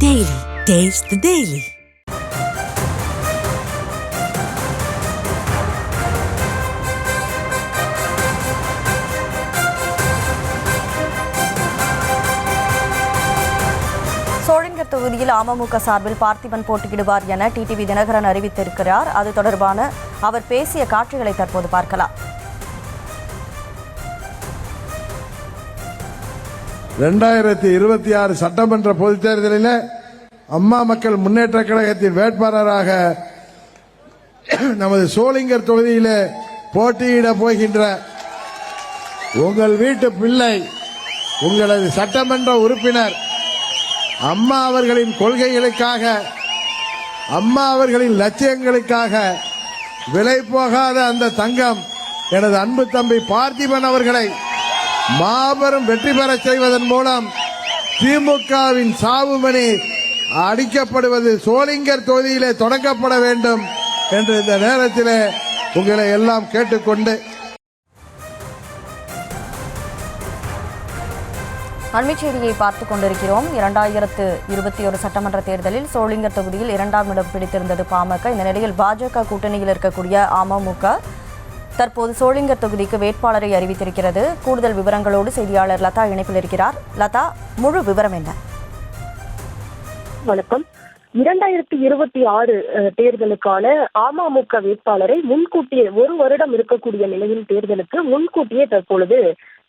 Daily. Taste the Daily. Sholinghur தொகுதியில் அமமுக சார்பில் பார்த்திபன் போட்டியிடுவார் என டிடிவி தினகரன் அறிவித்திருக்கிறார். அது தொடர்பான அவர் பேசிய காட்சிகளை தற்போது பார்க்கலாம். 2026 சட்டமன்ற பொதுத் தேர்தலில் அம்மா மக்கள் முன்னேற்ற கழகத்தின் வேட்பாளராக நமது சோளிங்கர் தொகுதியில் போட்டியிட போகின்ற உங்கள் வீட்டு பிள்ளை, உங்களது சட்டமன்ற உறுப்பினர், அம்மா அவர்களின் கொள்கைகளுக்காக, அம்மா அவர்களின் லட்சியங்களுக்காக விலை போகாத அந்த தங்கம் எனது அன்பு தம்பி பார்த்திபன் அவர்களை மாபெரும் வெற்றி பெற செய்வதன் மூலம் திமுகவின் சாவுமணி அடிக்கப்படுவது சோளிங்கர் தொகுதியிலே தொடங்கப்பட வேண்டும் என்று இந்த நேரத்தில் உங்களை எல்லாம் கேட்டுக்கொண்டு அண்மைச் செய்தியை பார்த்துக் கொண்டிருக்கிறோம். 2021 சட்டமன்ற தேர்தலில் சோளிங்கர் தொகுதியில் 2ஆம் இடம் பிடித்திருந்தது பாமக. இந்த நிலையில் பாஜக கூட்டணியில் இருக்கக்கூடிய அமமுக தற்போது சோளிங்கர் தொகுதிக்கு வேட்பாளரை அறிவித்திருக்கிறது. கூடுதல் விவரங்களோடு செய்தியாளர் லதா இணைப்பில் இருக்கிறார். லதா, முழு விவரம் என்ன? வணக்கம். 2026 தேர்தலுக்கான அமமுக வேட்பாளரை முன்கூட்டியே, ஒரு வருடம் இருக்கக்கூடிய நிலையில் தேர்தலுக்கு முன்கூட்டியே தற்பொழுது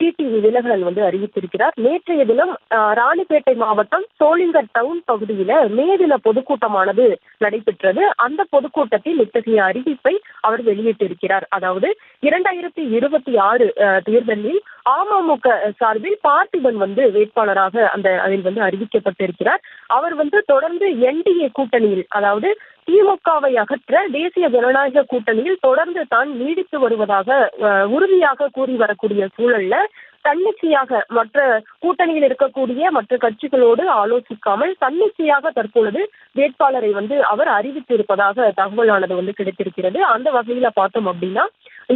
டிடிவி தினகரன் அறிவித்திருக்கிறார். நேற்றைய தினம் ராணிப்பேட்டை மாவட்டம் சோளிங்கர் டவுன் பகுதியில மேதின பொதுக்கூட்டமானது நடைபெற்றது. அந்த பொதுக்கூட்டத்தில் இத்தகைய அறிவிப்பை அவர் வெளியிட்டிருக்கிறார். அதாவது 2026 தேர்தலில் அமமுக சார்பில் பார்த்திபன் வேட்பாளராக அதில் அறிவிக்கப்பட்டிருக்கிறார். அவர் தொடர்ந்து என்டிஏ கூட்டணியில், அதாவது திமுகவை அகற்ற தேசிய ஜனநாயக கூட்டணியில் தொடர்ந்து தான் நீடித்து வருவதாக உறுதியாக கூறி வரக்கூடிய சூழல்ல தன்னிச்சையாக மற்ற கூட்டணியில் இருக்கக்கூடிய மற்ற கட்சிகளோடு ஆலோசிக்காமல் தன்னிச்சையாக தற்பொழுது வேட்பாளரை அவர் அறிவித்திருப்பதாக தகவலானது கிடைத்திருக்கிறது. அந்த வகையில பார்த்தோம் அப்படின்னா,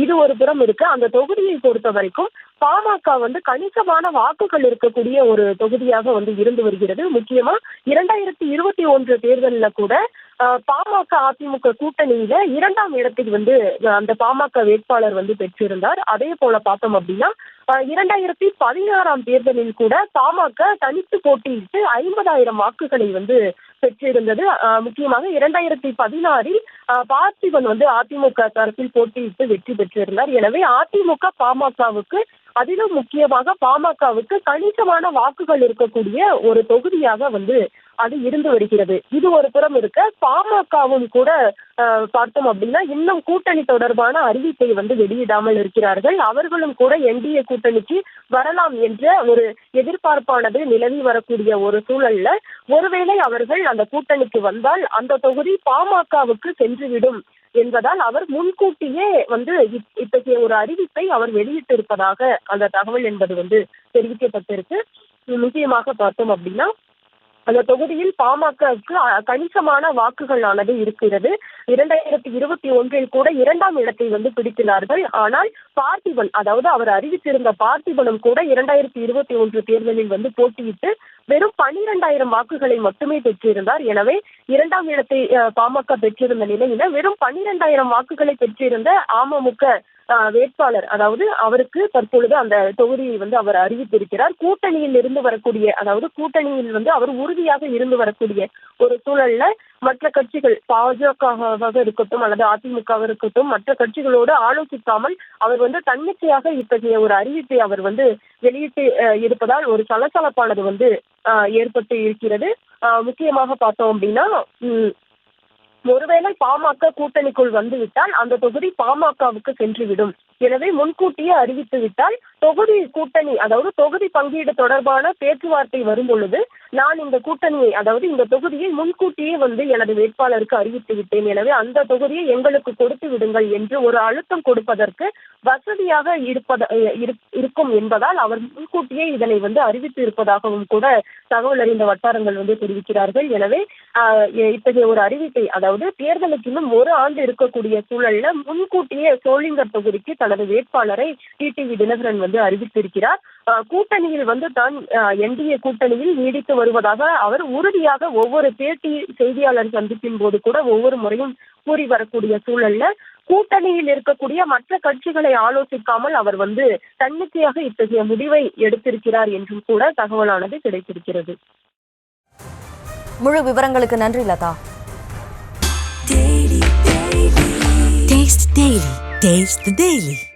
இது ஒரு புறம் இருக்கு. அந்த தொகுதியை பொறுத்த வரைக்கும் பாமக கணிசமான வாக்குகள் இருக்கக்கூடிய ஒரு தொகுதியாக இருந்து வருகிறது. முக்கியமா 2021 தேர்தலில் கூட பாமக அதிமுக கூட்டணியில 2ஆம் இடத்தில் அந்த பாமக வேட்பாளர் பெற்றிருந்தார். அதே போல பார்த்தோம் அப்படின்னா 2016 தேர்தலில் கூட பாமக தனித்து போட்டியிட்டு 50,000 வாக்குகளை பெற்றிருந்தது. முக்கியமாக 2016 பார்த்திபன் அதிமுக தரப்பில் போட்டியிட்டு வெற்றி பெற்றிருந்தார். எனவே அதிமுக பாமகவுக்கு, அதிலும் முக்கியமாக பாமகவுக்கு கணிசமான வாக்குகள் இருக்கக்கூடிய ஒரு தொகுதியாக அது இருந்து வருகிறது. இது ஒரு புறம் இருக்க, பாமகவும் கூட பார்த்தோம் அப்படின்னா இன்னும் கூட்டணி தொடர்பான அறிவிப்பை வெளியிடாமல் இருக்கிறார்கள். அவர்களும் கூட என்டிஏ கூட்டணிக்கு வரலாம் என்ற ஒரு எதிர்பார்ப்பானது நிலவி வரக்கூடிய ஒரு சூழல்ல, ஒருவேளை அவர்கள் அந்த கூட்டணிக்கு வந்தால் அந்த தொகுதி பாமகவுக்கு சென்றுவிடும் என்பதால் அவர் முன்கூட்டியே இத்தகைய ஒரு அறிவிப்பை அவர் வெளியிட்டிருப்பதாக அந்த தகவல் என்பது தெரிவிக்கப்பட்டிருக்கு. முக்கியமாக பார்த்தோம் அப்படின்னா, அந்த தொகுதியில் பாமகவுக்கு கணிசமான வாக்குகளானது இருக்கிறது. 2021 கூட 2ஆம் இடத்தை பிடிக்கிறார்கள். ஆனால் பார்த்திபன், அதாவது அவர் அறிவித்திருந்த பார்த்திபனும் கூட 2021 தேர்தலில் போட்டியிட்டு வெறும் 12,000 வாக்குகளை மட்டுமே பெற்றிருந்தார். எனவே 2ஆம் இடத்தை பாமக பெற்றிருந்த நிலையில வெறும் 12,000 வாக்குகளை பெற்றிருந்த அமமுக வேட்பாளர், அதாவது அவருக்கு தற்பொழுது அந்த தொகுதியை அவர் அறிவித்திருக்கிறார். கூட்டணியில் இருந்து வரக்கூடிய, அதாவது கூட்டணியில் அவர் உறுதியாக இருந்து வரக்கூடிய ஒரு சூழல்ல மற்ற கட்சிகள், பாஜகவாக இருக்கட்டும் அல்லது அதிமுகவாக இருக்கட்டும், மற்ற கட்சிகளோடு ஆலோசிக்காமல் அவர் தன்னிச்சையாக இத்தகைய ஒரு அறிவிப்பை அவர் வெளியிட்டு இருப்பதால் ஒரு சலசலப்பானது ஏற்பட்டு இருக்கிறது. முக்கியமாக பார்த்தோம் அப்படின்னா, ஒருவேளை பாமக கூட்டணிக்குள் வந்துவிட்டால் அந்த தொகுதி பாமகவுக்கு சென்றுவிடும். எனவே முன்கூட்டியே அறிவித்து விட்டால் தொகுதி கூட்டணி, அதாவது தொகுதி பங்கீடு தொடர்பான பேச்சுவார்த்தை வரும் பொழுது நான் இந்த கூட்டணியை, அதாவது இந்த தொகுதியை முன்கூட்டியே எனது வேட்பாளருக்கு அறிவித்து விட்டேன், எனவே அந்த தொகுதியை எங்களுக்கு கொடுத்து விடுங்கள் என்று ஒரு அழுத்தம் கொடுப்பதற்கு வசதியாக இருக்கும் என்பதால் அவர் முன்கூட்டியே இதனை அறிவித்து இருப்பதாகவும் கூட தகவல் அறிந்த வட்டாரங்கள் தெரிவிக்கிறார்கள். எனவே இத்தகைய ஒரு அறிவிப்பை, அதாவது தேர்தலுக்கு இன்னும் ஒரு ஆண்டு இருக்கக்கூடிய சூழல்ல முன்கூட்டியே சோளிங்கர் தொகுதிக்கு தனது தனது வேட்பாளரை டிடிவி தினகரன் வந்து அறிவித்திருக்கிறார். கூட்டணியில் வந்து தான் என்டிஏ கூட்டணியில் நீடித்து வருவதாக அவர் உறுதியாக ஒவ்வொரு பேட்டி செய்தியாளர் சந்திப்பின் போது கூட ஒவ்வொரு முறையும் கூறி வரக்கூடிய சூழல்ல கூட்டணியில் இருக்கக்கூடிய மற்ற கட்சிகளை ஆலோசிக்காமல் அவர் வந்து தன்னிச்சையாக இத்தகைய முடிவை எடுத்திருக்கிறார் என்றும் கூட தகவலானது கிடைத்திருக்கிறது. முழு விவரங்களுக்கு நன்றி லதா. Taste the Daily.